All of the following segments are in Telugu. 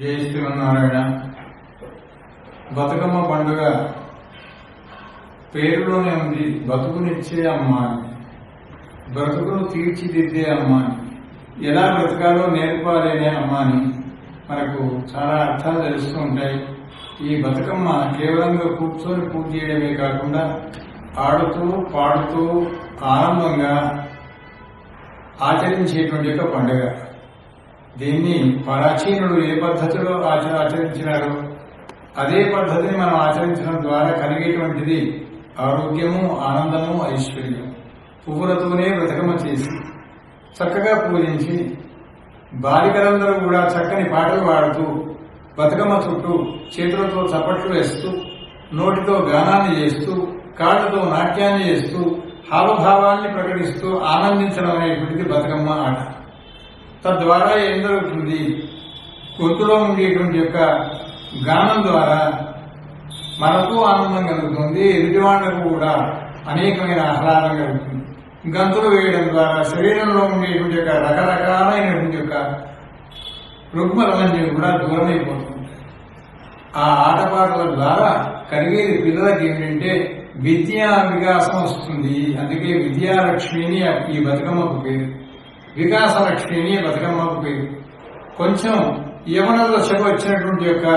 జై శ్రీమన్నారాయణ. బతుకమ్మ పండుగ పేరులోనే ఉంది బతుకునిచ్చే అమ్మ అని, బ్రతుకును తీర్చిదిద్దే అమ్మ అని, ఎలా బ్రతకాలో నేర్పాలనే అమ్మ అని మనకు చాలా అర్థాలు తెలుస్తూ ఉంటాయి. ఈ బతుకమ్మ కేవలంగా కూర్చొని పూజ చేయడమే కాకుండా ఆడుతూ పాడుతూ ఆనందంగా ఆచరించేటువంటి ఒక పండుగ. దీన్ని ప్రాచీనులు ఏ పద్ధతిలో ఆచరించినారో అదే పద్ధతిని మనం ఆచరించడం ద్వారా కలిగేటువంటిది ఆరోగ్యము, ఆనందము, ఐశ్వర్యం. పువ్వులతోనే బతుకమ్మ చేసి చక్కగా పూజించి బాలికలందరూ కూడా చక్కని పాటలు పాడుతూ బతుకమ్మ చుట్టూ చేతులతో చప్పట్లు వేస్తూ నోటితో గానాన్ని చేస్తూ కాళ్ళతో నాట్యాన్ని చేస్తూ హావభావాన్ని ప్రకటిస్తూ ఆనందించడం అనేటువంటిది బతుకమ్మ ఆట. తద్వారా ఏం జరుగుతుంది, గొంతులో ఉండేటువంటి యొక్క గానం ద్వారా మనకు ఆనందం కలుగుతుంది, ఎదుటివాళ్లకు కూడా అనేకమైన ఆహ్లాదం కలుగుతుంది. గంతులు వేయడం ద్వారా శరీరంలో ఉండేటువంటి యొక్క రకరకాలైనటువంటి యొక్క రుగ్మలన్నీ కూడా దూరమైపోతుంటాయి. ఆ ఆటపాటల ద్వారా కలిగేది పిల్లలకి ఏంటంటే విద్యా వికాసం వస్తుంది. అందుకే విద్యాలక్ష్మిని ఈ బతుకమ్మకు పేరు, వికాస లక్ష్మిని బతుకమ్మకు పేరు. కొంచెం యవన దశకు వచ్చినటువంటి యొక్క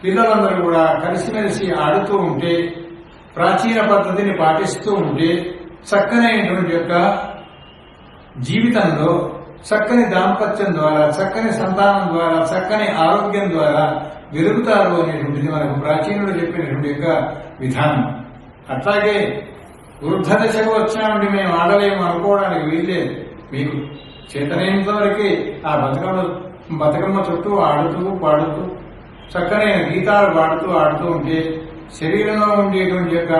పిల్లలందరూ కూడా కలిసిమెలిసి ఆడుతూ ఉంటే, ప్రాచీన పద్ధతిని పాటిస్తూ ఉంటే చక్కనైనటువంటి యొక్క జీవితంలో చక్కని దాంపత్యం ద్వారా, చక్కని సంతానం ద్వారా, చక్కని ఆరోగ్యం ద్వారా వెలుగుతారు అనేటువంటిది మనకు ప్రాచీనులు చెప్పినటువంటి యొక్క విధానం. అట్లాగే వృద్ధ దశకు వచ్చినామంటే మేము ఆడలేము అనుకోవడానికి వీల్లేదు. మీకు చేతనైనంత వరకే ఆ బతుకమ్మ చుట్టూ ఆడుతూ పాడుతూ చక్కనైన గీతాలు పాడుతూ ఆడుతూ ఉంటే శరీరంలో ఉండేటువంటి యొక్క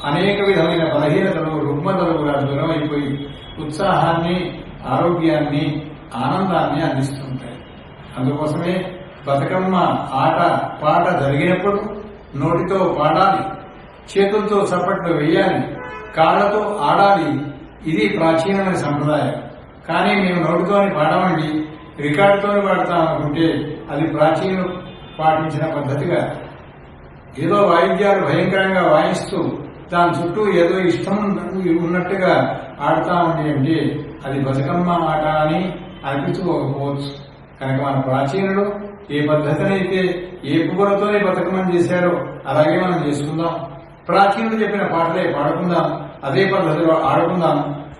అనేక విధమైన బలహీనతలు, రుగ్మతలు కూడా దూరం అయిపోయి ఉత్సాహాన్ని, ఆరోగ్యాన్ని, ఆనందాన్ని అందిస్తుంటాయి. అందుకోసమే బతుకమ్మ ఆట పాట జరిగినప్పుడు నోటితో పాడాలి, చేతులతో చప్పట్లు వేయాలి, కాళ్లతో ఆడాలి. ఇది ప్రాచీనమైన సంప్రదాయం. కానీ మేము నోటితోని పాడమండి, రికార్డుతోని పాడతాం అనుకుంటే అది ప్రాచీనులు పాటించిన పద్ధతిగా ఏదో వాయిద్యాలు భయంకరంగా వాయిస్తూ దాని చుట్టూ ఏదో ఇష్టం ఉన్నట్టుగా ఆడతామండి అంటే అది బతుకమ్మ ఆట అని అనిపించుకోకపోవచ్చు. కనుక మన ప్రాచీనులు ఏ పద్ధతినైతే ఏ పువ్వులతోనే బతుకమ్మని చేశారో అలాగే మనం చేసుకుందాం. ప్రాచీనులు చెప్పిన పాటలే పాడుకుందాం, అదే పద్ధతిలో ఆడుకుందాం.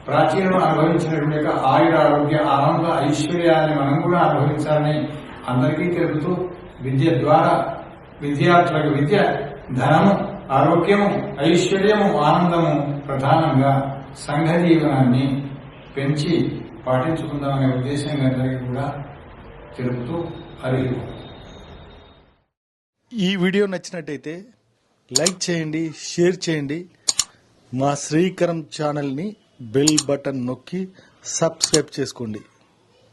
ప్రాచీనులు అనుభవించినటువంటి యొక్క ఆయుర, ఆరోగ్య, ఆనంద, ఐశ్వర్యాన్ని మనం కూడా అనుభవించాలని అందరికీ తెలుపుతూ విద్య ద్వారా విద్యార్థులకు విద్య, ధనము, ఆరోగ్యము, ఐశ్వర్యము, ఆనందము ప్రధానంగా సంఘ జీవనాన్ని పెంచి పాటించుకుందామనే ఉద్దేశంగా అందరికీ కూడా తెలుపుతూ హరి. ఈ వీడియో నచ్చినట్టయితే లైక్ చేయండి, షేర్ చేయండి. మా శ్రీకరం ఛానల్ని బెల్ బటన్ నొక్కి సబ్స్క్రైబ్ చేసుకోండి.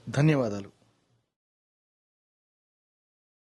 ధన్యవాదాలు.